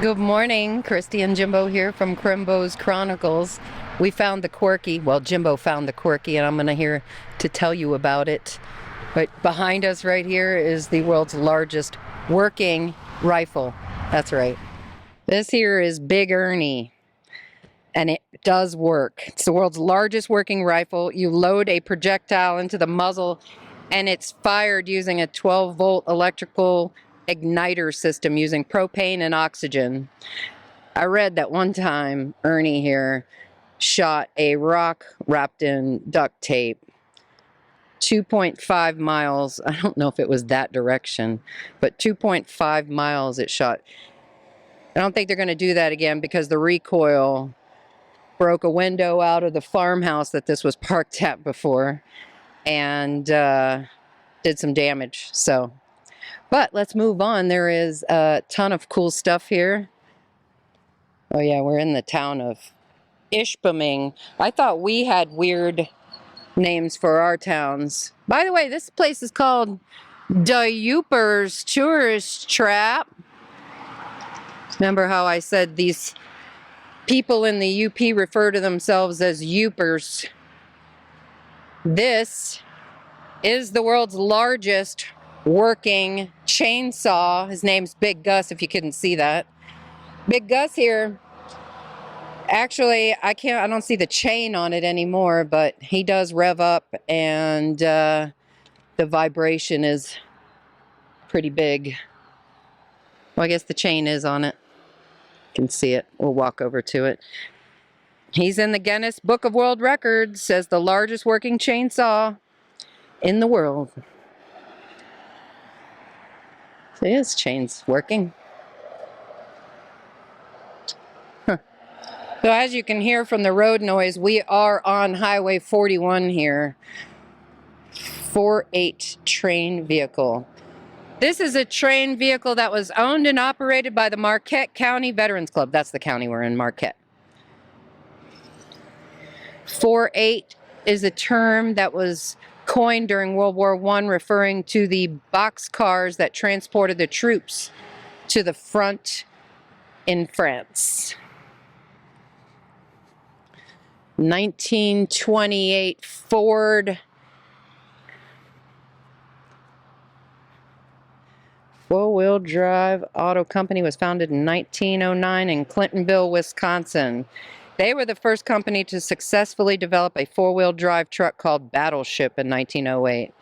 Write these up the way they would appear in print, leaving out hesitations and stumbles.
Good morning, Christy and Jimbo here from Crimbo's Chronicles. We found the quirky, well, Jimbo found the quirky, and I'm going to here to tell you about it. But behind us right here is the world's largest working rifle. That's right. This here is Big Ernie, and it does work. It's the world's largest working rifle. You load a projectile into the muzzle, and it's fired using a 12-volt electrical igniter system using propane and oxygen. I read that one time Ernie here shot a rock wrapped in duct tape 2.5 miles. I don't know if it was that direction, but 2.5 miles it shot. I don't think they're going to do that again because the recoil broke a window out of the farmhouse that this was parked at before and did some damage. So, but let's move on. There is a ton of cool stuff here. Oh yeah, we're in the town of Ishpeming. I thought we had weird names for our towns. By the way, this place is called the Yooper Tourist Trap. Remember how I said these people in the UP refer to themselves as Yoopers? This is the world's largest working chainsaw. His name's Big Gus, if you couldn't see that. Big Gus here, actually, I don't see the chain on it anymore, but he does rev up and the vibration is pretty big. Well, I guess the chain is on it. You can see it. We'll walk over to it. He's in the Guinness Book of World Records as the largest working chainsaw in the world. So his chain's working. So as you can hear from the road noise, we are on Highway 41 here. 4-8 train vehicle. This is a train vehicle that was owned and operated by the Marquette County Veterans Club. That's the county we're in, Marquette. 4-8 is a term that was coined during World War I, referring to the boxcars that transported the troops to the front in France. 1928 Ford four-wheel drive auto company was founded in 1909 in Clintonville, Wisconsin. They were the first company to successfully develop a four-wheel drive truck called Battleship in 1908.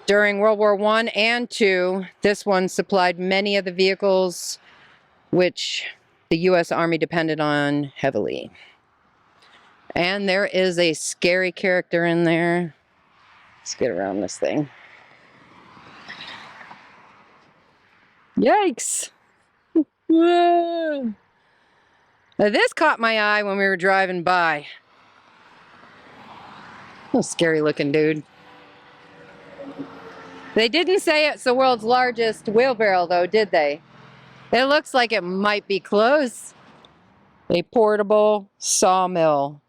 During World War I and II, this one supplied many of the vehicles which the U.S. Army depended on heavily. And there is a scary character in there. Let's get around this thing. Yikes! Now this caught my eye when we were driving by. A scary looking dude. They didn't say it's the world's largest wheelbarrow though, did they? It looks like it might be close. A portable sawmill.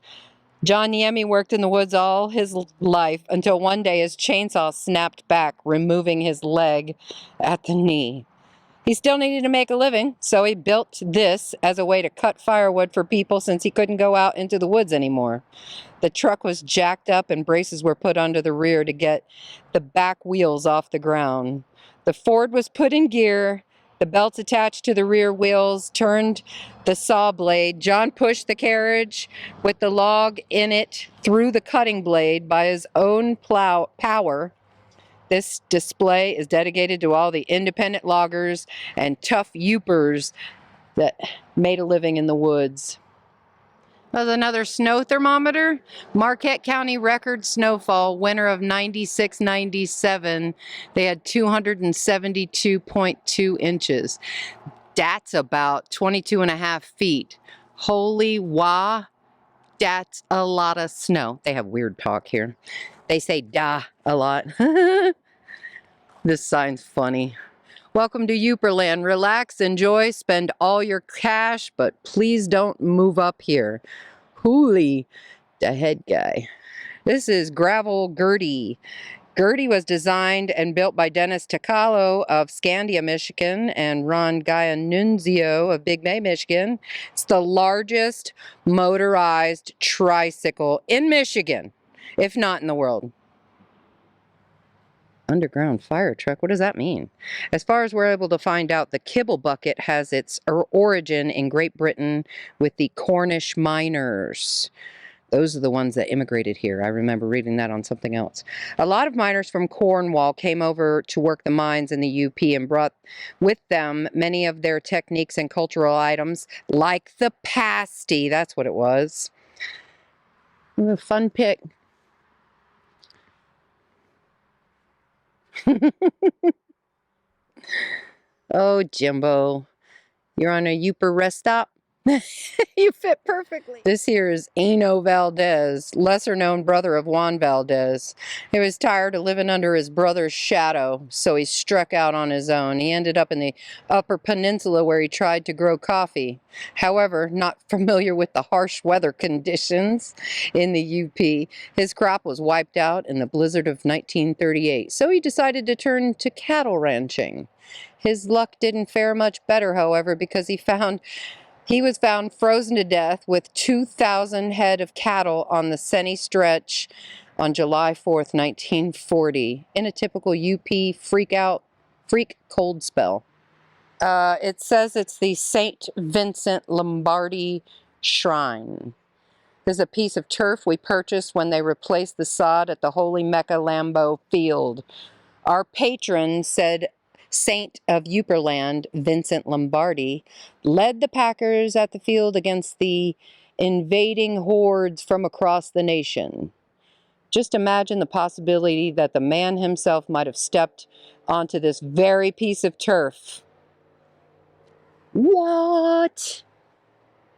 John Yemi worked in the woods all his life until one day his chainsaw snapped back, removing his leg at the knee. He still needed to make a living, so he built this as a way to cut firewood for people since he couldn't go out into the woods anymore. The truck was jacked up and braces were put under the rear to get the back wheels off the ground. The Ford was put in gear. The belts attached to the rear wheels turned the saw blade. John pushed the carriage with the log in it through the cutting blade by his own power. This display is dedicated to all the independent loggers and tough Yoopers that made a living in the woods. There's another snow thermometer. Marquette County record snowfall, winter of 96-97. They had 272.2 inches. That's about 22.5 feet. Holy wah, that's a lot of snow. They have weird talk here. They say da a lot. This sign's funny. Welcome to Yooperland. Relax, enjoy, spend all your cash, but please don't move up here. Holy, the head guy. This is Gravel Gertie. Gertie was designed and built by Dennis Takalo of Scandia, Michigan, and Ron Giannunzio of Big Bay, Michigan. It's the largest motorized tricycle in Michigan, if not in the world. Underground fire truck, what does that mean? As far as we're able to find out, the kibble bucket has its origin in Great Britain with the Cornish miners. Those are the ones that immigrated here. I remember reading that on something else. A lot of miners from Cornwall came over to work the mines in the UP and brought with them many of their techniques and cultural items, like the pasty. That's what it was. Ooh, fun pic. Oh, Jimbo. You're on a Yooper rest stop? You fit perfectly. This here is Eno Valdez, lesser known brother of Juan Valdez. He was tired of living under his brother's shadow, so he struck out on his own. He ended up in the Upper Peninsula where he tried to grow coffee. However, not familiar with the harsh weather conditions in the UP, his crop was wiped out in the blizzard of 1938, so he decided to turn to cattle ranching. His luck didn't fare much better, however, because he was found frozen to death with 2,000 head of cattle on the Senni Stretch on July 4th, 1940, in a typical UP freak cold spell. It says it's the St. Vincent Lombardi Shrine. There's a piece of turf we purchased when they replaced the sod at the Holy Mecca Lambeau Field. Our patron said Saint of Yooperland, Vincent Lombardi, led the Packers at the field against the invading hordes from across the nation. Just imagine the possibility that the man himself might have stepped onto this very piece of turf. What?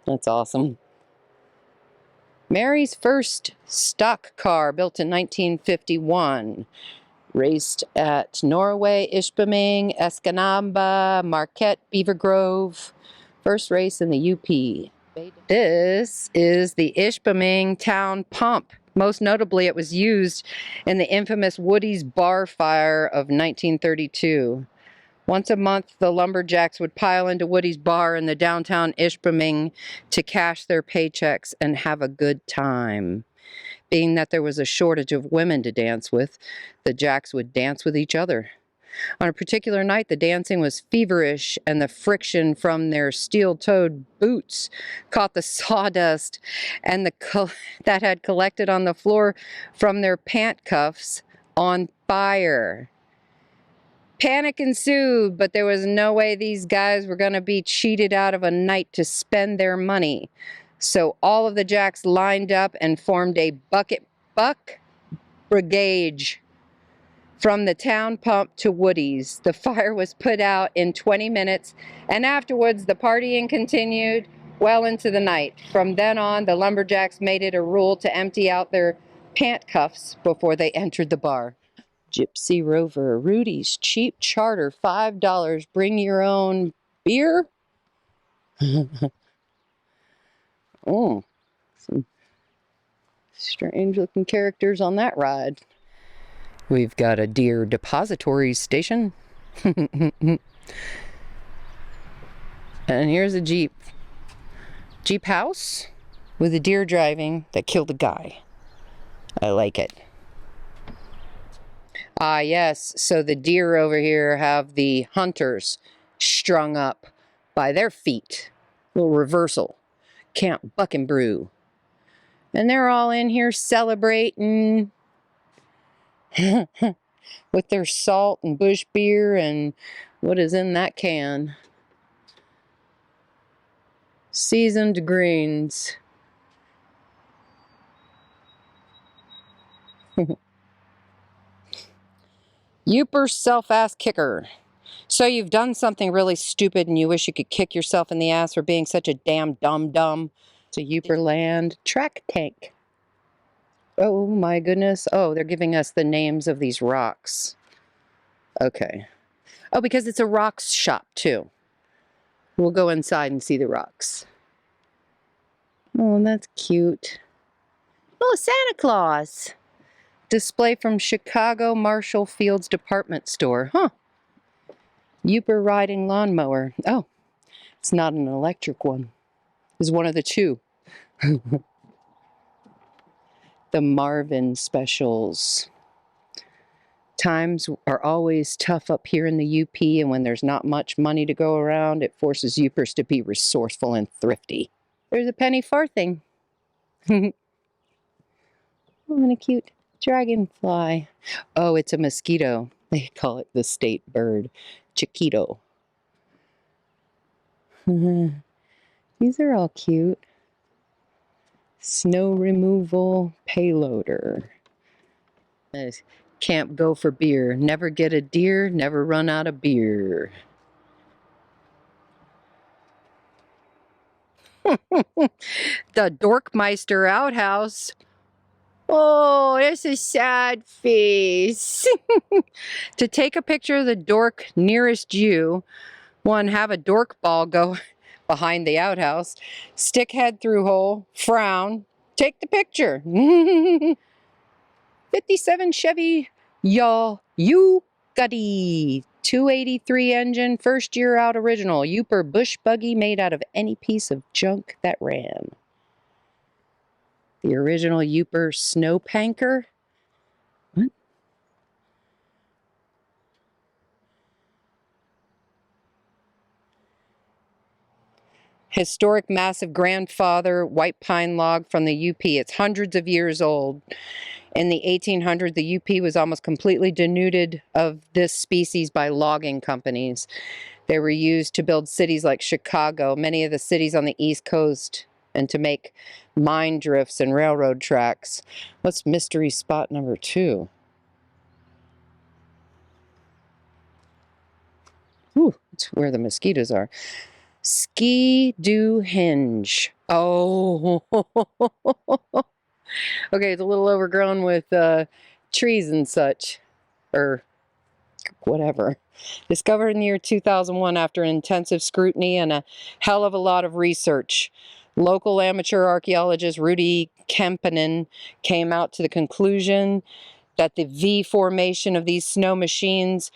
That's awesome. Mary's first stock car, built in 1951. Raced at Norway, Ishpeming, Escanaba, Marquette, Beaver Grove. First race in the UP. This is the Ishpeming town pump. Most notably, it was used in the infamous Woody's Bar Fire of 1932. Once a month, the lumberjacks would pile into Woody's Bar in the downtown Ishpeming to cash their paychecks and have a good time. Being that there was a shortage of women to dance with, the jacks would dance with each other. On a particular night, the dancing was feverish, and the friction from their steel-toed boots caught the sawdust and that had collected on the floor from their pant cuffs on fire. Panic ensued, but there was no way these guys were going to be cheated out of a night to spend their money. So all of the jacks lined up and formed a buck brigade from the town pump to Woody's. The fire was put out in 20 minutes, and afterwards the partying continued well into the night. From then on, the lumberjacks made it a rule to empty out their pant cuffs before they entered the bar. Gypsy Rover, Rudy's cheap charter, $5. Bring your own beer? Oh, some strange looking characters on that ride. We've got a deer depository station. And here's a Jeep house with a deer driving that killed a guy. I like it. Ah, yes, so the deer over here have the hunters strung up by their feet. A little reversal. Camp Buck and Brew. And they're all in here celebrating with their salt and bush beer and what is in that can. Seasoned greens. Yooper self-ass kicker. So you've done something really stupid and you wish you could kick yourself in the ass for being such a damn dumb. It's a Yooperland track tank. Oh my goodness. Oh, they're giving us the names of these rocks. Okay. Oh, because it's a rocks shop too. We'll go inside and see the rocks. Oh, that's cute. Oh, Santa Claus. display from Chicago Marshall Fields Department Store. Huh. Yooper riding lawnmower. Oh, it's not an electric one. It's one of the two. The Marvin specials. Times are always tough up here in the UP, and when there's not much money to go around, it forces Yoopers to be resourceful and thrifty. There's a penny farthing. Oh, and a cute dragonfly. Oh, it's a mosquito. They call it the state bird. Chiquito. These are all cute. Snow removal payloader. Can't go for beer. Never get a deer, never run out of beer. The Dorkmeister outhouse. Oh, that's a sad face. To take a picture of the dork nearest you, one, have a dork ball go behind the outhouse, stick head through hole, frown, take the picture. 57 Chevy Yooper 283 engine, first year out original. Yooper bush buggy made out of any piece of junk that ran. The original Yooper snowpanker. What? Historic massive grandfather white pine log from the UP. It's hundreds of years old. In the 1800s, the UP was almost completely denuded of this species by logging companies. They were used to build cities like Chicago, many of the cities on the East Coast, and to make mine drifts and railroad tracks. What's mystery spot number 2? Ooh, that's where the mosquitoes are. Ski-Doo hinge. Oh. Okay, it's a little overgrown with trees and such, or whatever. Discovered in the year 2001 after intensive scrutiny and a hell of a lot of research. Local amateur archaeologist Rudy Kempinen came out to the conclusion that the V formation of these snow machines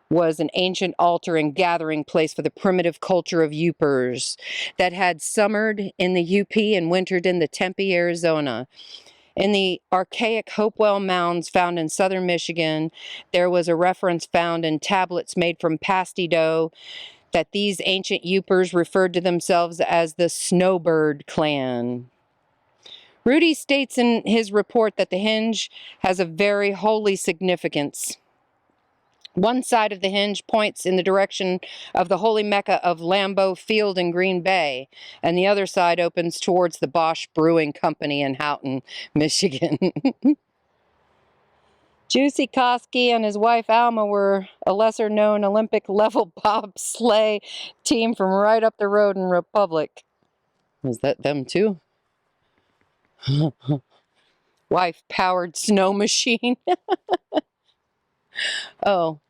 was an ancient altar and gathering place for the primitive culture of Yoopers that had summered in the UP and wintered in the Tempe, Arizona. In the archaic Hopewell Mounds found in southern Michigan, there was a reference found in tablets made from pasty dough that these ancient Yoopers referred to themselves as the Snowbird clan. Rudy states in his report that the hinge has a very holy significance. One side of the hinge points in the direction of the holy Mecca of Lambeau Field in Green Bay, and the other side opens towards the Bosch Brewing Company in Houghton, Michigan. Juicy Koski and his wife Alma were a lesser-known Olympic-level bobsleigh team from right up the road in Republic. Was that them too? Wife-powered snow machine. Oh.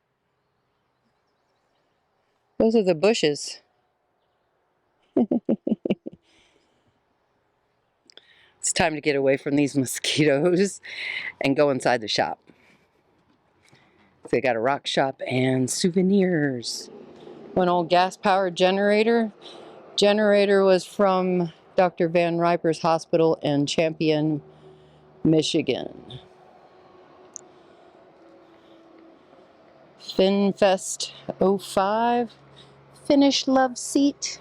Those are the bushes. It's time to get away from these mosquitoes and go inside the shop. So they got a rock shop and souvenirs. One old gas-powered generator. Generator was from Dr. Van Riper's hospital in Champion, Michigan. FinFest 05. Finnish love seat.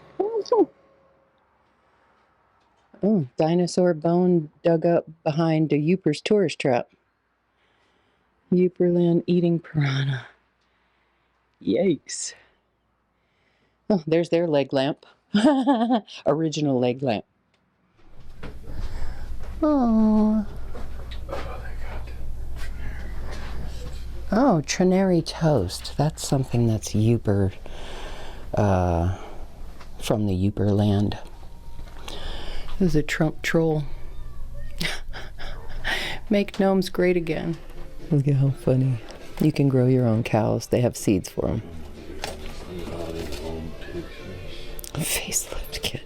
Oh, dinosaur bone dug up behind the Yooper Tourist Trap. Yooperland eating piranha. Yikes. Oh, there's their leg lamp. Original leg lamp. Oh. Oh, Trinary toast. That's something that's Yooper, from the Yooper land. This is a Trump troll. Make gnomes great again. Look at how funny. You can grow your own cows. They have seeds for them. Facelift kit.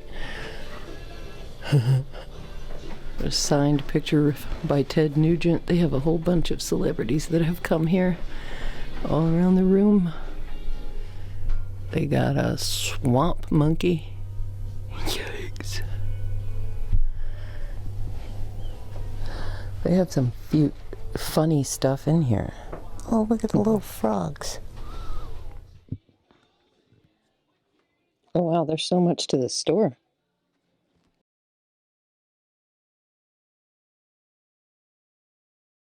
A signed picture by Ted Nugent. They have a whole bunch of celebrities that have come here all around the room. They got a swamp monkey. Yikes. They have some funny stuff in here. Oh, look at the little frogs. Oh wow, there's so much to the store.